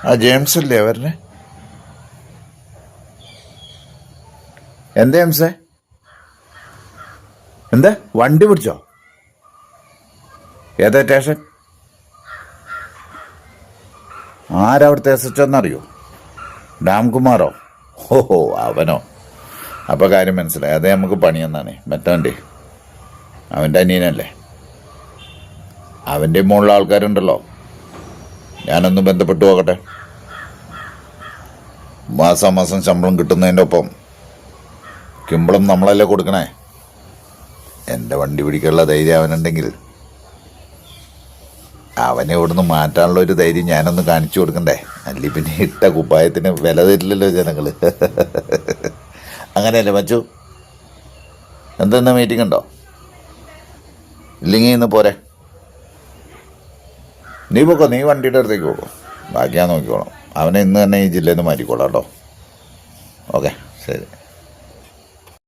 ആ ജെയിംസ് അല്ലേ അവരുടെ? എന്താ ജെയിംസേ? എന്താ വണ്ടി പിടിച്ചോ? ഏതാ സ്റ്റേഷൻ? ആരവിടുത്തെ SHO എന്നറിയോ? രാംകുമാറോ? ഓഹോ, അവനോ? അപ്പോൾ കാര്യം മനസ്സിലായി. അതേ നമുക്ക് പണിയെന്നാണ്. മറ്റവൻ്റെ അവൻ്റെ അനിയനല്ലേ? അവൻ്റെ മുകളിൽ ആൾക്കാരുണ്ടല്ലോ. ഞാനൊന്ന് ബന്ധപ്പെട്ടു നോക്കട്ടെ. മാസം ശമ്പളം കിട്ടുന്നതിൻ്റെ ഒപ്പം കിമ്പളം നമ്മളല്ലേ കൊടുക്കണേ. എൻ്റെ വണ്ടി പിടിക്കാനുള്ള ധൈര്യം അവനുണ്ടെങ്കിൽ അവനെ ഇവിടുന്ന് മാറ്റാനുള്ള ഒരു ധൈര്യം ഞാനൊന്ന് കാണിച്ചു കൊടുക്കണ്ടേ? അല്ലെ പിന്നെ ഇട്ട കുപ്പായത്തിന് വില തരില്ലല്ലോ ജനങ്ങൾ. അങ്ങനെയല്ലേ മച്ചു? എന്തെന്നാ മീറ്റിംഗ് ഉണ്ടോ? ഇല്ലെങ്കിൽ ഇന്ന് പോരെ? നീ പോക്കോ, നീ വണ്ടിയുടെ അടുത്തേക്ക് പോകോ. ബാക്കി ഞാൻ നോക്കിക്കോളാം. അവനെ ഇന്ന് തന്നെ ഈ ജില്ലയിൽ നിന്ന് മാറ്റിക്കോളാം കേട്ടോ. ഓക്കെ, ശരി.